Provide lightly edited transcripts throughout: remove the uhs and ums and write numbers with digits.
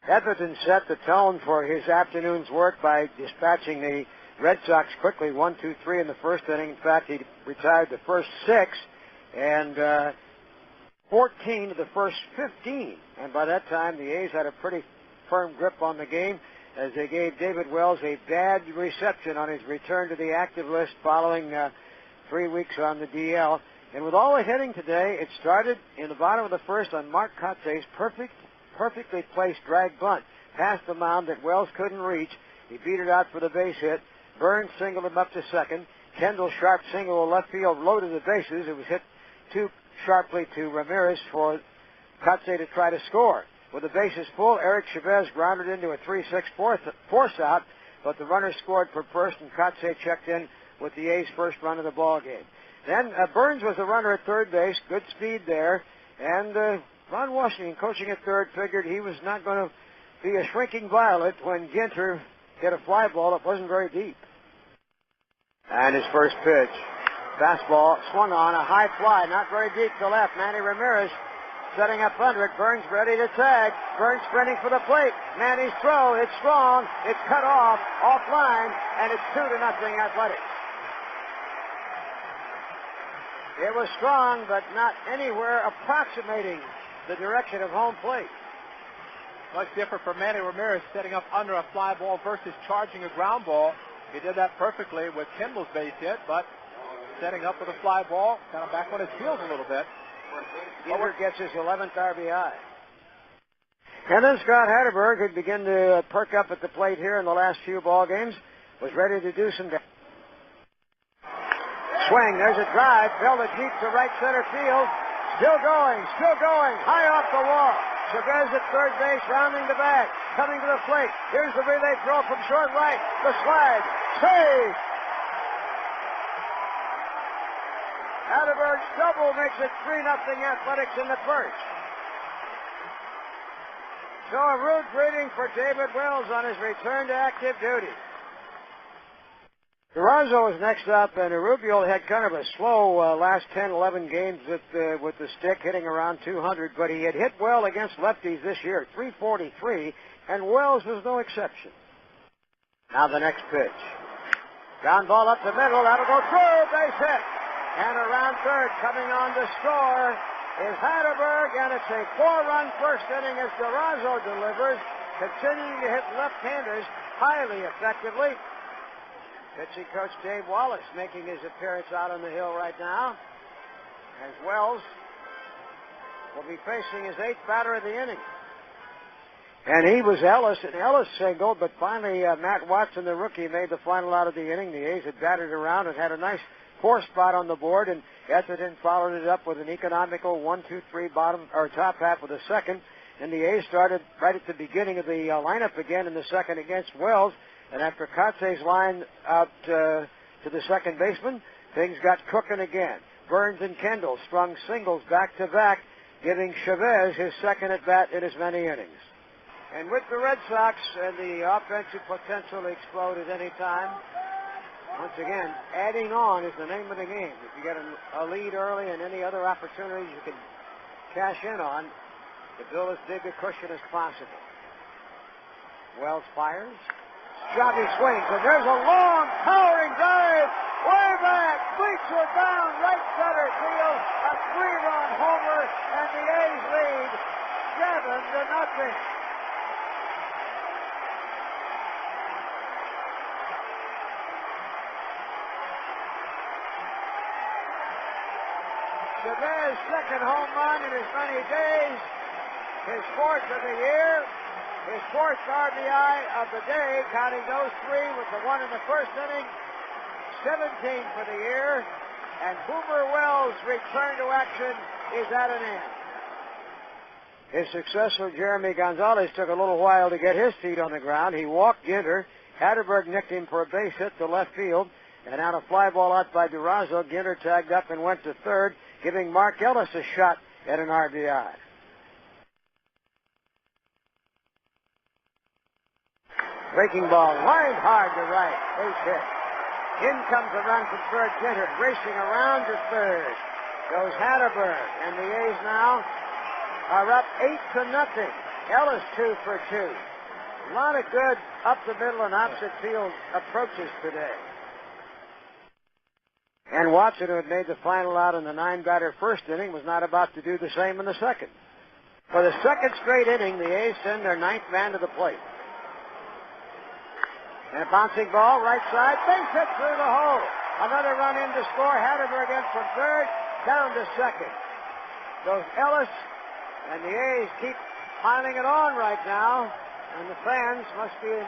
Etherton set the tone for his afternoon's work by dispatching the Red Sox quickly, 1-2-3 in the first inning. In fact, he retired the first 6 and 14 of the first 15. And by that time, the A's had a pretty firm grip on the game as they gave David Wells a bad reception on his return to the active list following 3 weeks on the DL. And with all the hitting today, it started in the bottom of the first on Mark Kotze's perfectly placed drag bunt past the mound that Wells couldn't reach. He beat it out for the base hit. Burns singled him up to second. Kendall sharp single to left field, loaded the bases. It was hit too sharply to Ramirez for Kotze to try to score. With the bases full, Eric Chavez grounded into a 3-6 force out, but the runner scored for first, and Kotze checked in with the A's first run of the ball game. Then Burns was the runner at third base, good speed there, and Ron Washington, coaching at third, figured he was not going to be a shrinking violet when Ginter hit a fly ball that wasn't very deep. And his first pitch. Fastball swung on, a high fly, not very deep to left. Manny Ramirez setting up under it. Burns ready to tag. Burns sprinting for the plate. Manny's throw, it's strong. It's cut off, offline, and it's 2-0 Athletics. It was strong, but not anywhere approximating the direction of home plate. Much different for Manny Ramirez setting up under a fly ball versus charging a ground ball. He did that perfectly with Kendall's base hit, but setting up with a fly ball, kind of back on his heels a little bit. Gilbert gets his 11th RBI. And then Scott Hatterberg, who'd begin to perk up at the plate here in the last few ball games, was ready to do some damage. Swing, there's a drive, belted deep to right center field. Still going, high off the wall. Chavez at third base, rounding the back, coming to the plate. Here's the relay throw from short right. The slide, save. Hatterberg's double makes it 3-0 Athletics in the first. So a rude greeting for David Wells on his return to active duty. Durazo was next up, and Rubio had kind of a slow last 10, 11 games with the stick, hitting around 200, but he had hit well against lefties this year, 343, and Wells was no exception. Now the next pitch. Ground ball up the middle, that'll go through, base hit. And around third, coming on to score, is Hatterberg, and it's a 4-run first inning as Durazo delivers, continuing to hit left-handers highly effectively. Pitching coach Dave Wallace making his appearance out on the hill right now, as Wells will be facing his 8th batter of the inning. And he was Ellis, and Ellis singled, but finally Matt Watson, the rookie, made the final out of the inning. The A's had batted around and had a nice 4 spot on the board, and Etherton followed it up with an economical 1-2-3 top half with a second. And the A's started right at the beginning of the lineup again in the second against Wells. And after Kotze's line out to the second baseman, things got cooking again. Burns and Kendall strung singles back-to-back, giving Chavez his second at-bat in as many innings. And with the Red Sox and the offensive potential to explode at any time, once again, adding on is the name of the game. If you get a lead early and any other opportunities you can cash in on, to build as big a cushion as possible. Wells fires. Johnny swings, and there's a long, towering drive, way back, bleacher down, right center field, a 3-run homer, and the A's lead 7-0. Chavez's second home run in as many days, his 4th of the year. His 4th RBI of the day, counting those 3 with the 1 in the first inning, 17 for the year, and Boomer Wells' return to action is at an end. His successor, Jeremy Gonzalez, took a little while to get his feet on the ground. He walked Ginter. Hatterberg nicked him for a base hit to left field, and on a fly ball out by Durazo, Ginter tagged up and went to third, giving Mark Ellis a shot at an RBI. Breaking ball, lined hard to right, base hit. In comes a run from third. Ginter racing around to third. Goes Hatterberg, and the A's now are up 8-0. Ellis 2 for 2. A lot of good up the middle and opposite field approaches today. And Watson, who had made the final out in the 9-batter first inning, was not about to do the same in the second. For the second straight inning, the A's send their 9th man to the plate. And a bouncing ball, right side, base hit through the hole. Another run in to score. Hatterberg in from third, down to second. Goes Ellis, and the A's keep piling it on right now. And the fans must be in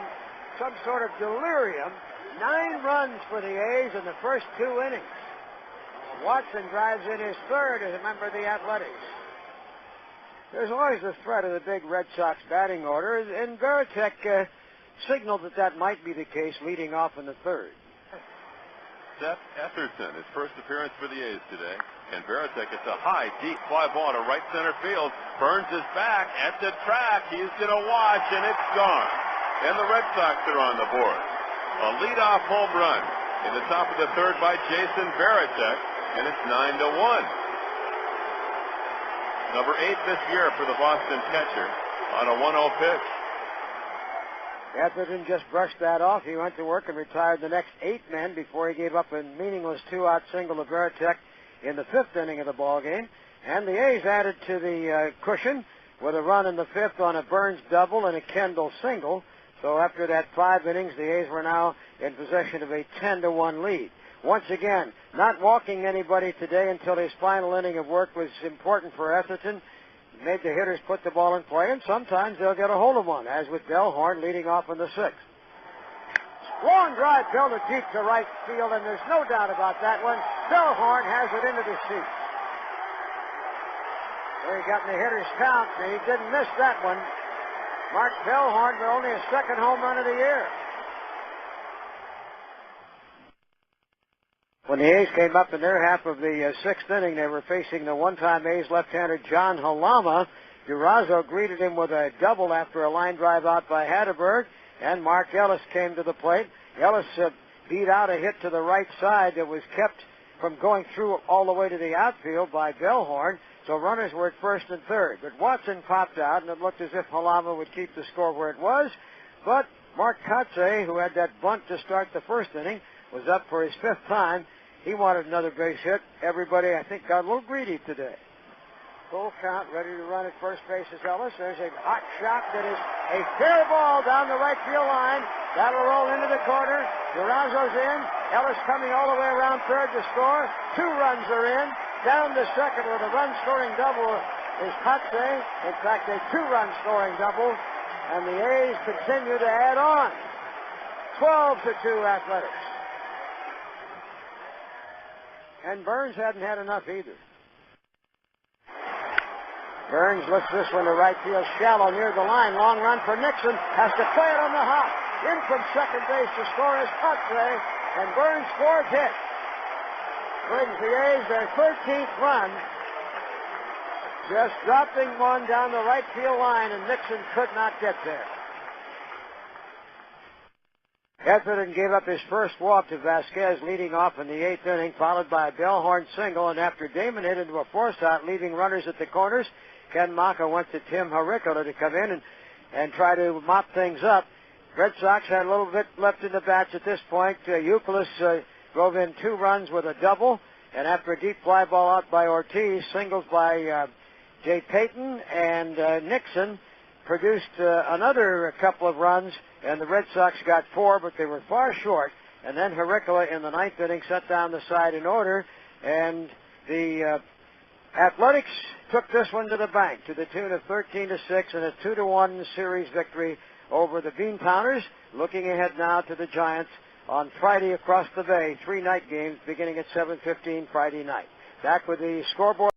some sort of delirium. 9 runs for the A's in the first 2 innings. Watson drives in his third as a member of the Athletics. There's always the threat of the big Red Sox batting order, and Varitek signaled that might be the case leading off in the third. Seth Etherton, his first appearance for the A's today. And Varitek gets a high, deep fly ball to right center field. Burns is back at the track. He's going to watch, and it's gone. And the Red Sox are on the board. A leadoff home run in the top of the third by Jason Varitek, and it's 9-1. Number 8 this year for the Boston catcher on a 1-0 pitch. Etherton just brushed that off. He went to work and retired the next 8 men before he gave up a meaningless 2-out single to Varitek in the 5th inning of the ballgame. And the A's added to the cushion with a run in the 5th on a Burns double and a Kendall single. So after that 5 innings, the A's were now in possession of a 10-1 lead. Once again, not walking anybody today until his final inning of work was important for Etherton. He made the hitters put the ball in play, and sometimes they'll get a hold of one, as with Bellhorn leading off in the 6th. Long drive belted deep to right field, and there's no doubt about that one. Bellhorn has it into the seats. There he got in the hitter's count, and he didn't miss that one. Mark Bellhorn with only a 2nd home run of the year. When the A's came up in their half of the 6th inning, they were facing the one-time A's left-hander John Halama. Durazo greeted him with a double after a line drive out by Hatterberg, and Mark Ellis came to the plate. Ellis beat out a hit to the right side that was kept from going through all the way to the outfield by Bellhorn, so runners were at first and third. But Watson popped out, and it looked as if Halama would keep the score where it was. But Mark Kotze, who had that bunt to start the first inning, was up for his 5th time. He wanted another base hit. Everybody, I think, got a little greedy today. Full count, ready to run at first base is Ellis. There's a hot shot that is a fair ball down the right field line. That'll roll into the corner. Durazo's in. Ellis coming all the way around third to score. 2 runs are in. Down to second with a run-scoring double is Kotze. In fact, a 2-run scoring double. And the A's continue to add on. 12-2 Athletics. And Burns hadn't had enough either. Burns lifts this one to right field, shallow near the line. Long run for Nixon. Has to play it on the hop. In from second base to score is Kotze. And Burns' 4th hit brings the A's their 13th run. Just dropping one down the right field line, and Nixon could not get there. Etherton gave up his first walk to Vasquez leading off in the 8th inning, followed by a Bellhorn single, and after Damon hit into a force out, leaving runners at the corners, Ken Maka went to Tim Haricola to come in and try to mop things up. Red Sox had a little bit left in the bats at this point. Euclid drove in 2 runs with a double, and after a deep fly ball out by Ortiz, singles by Jay Payton, and Nixon produced another couple of runs, and the Red Sox got 4, but they were far short. And then Haricola in the 9th inning set down the side in order, and the Athletics took this one to the bank to the tune of 13-6 and a 2-1 series victory over the Bean Pounders. Looking ahead now to the Giants on Friday across the bay, 3 night games beginning at 7:15 Friday night. Back with the scoreboard.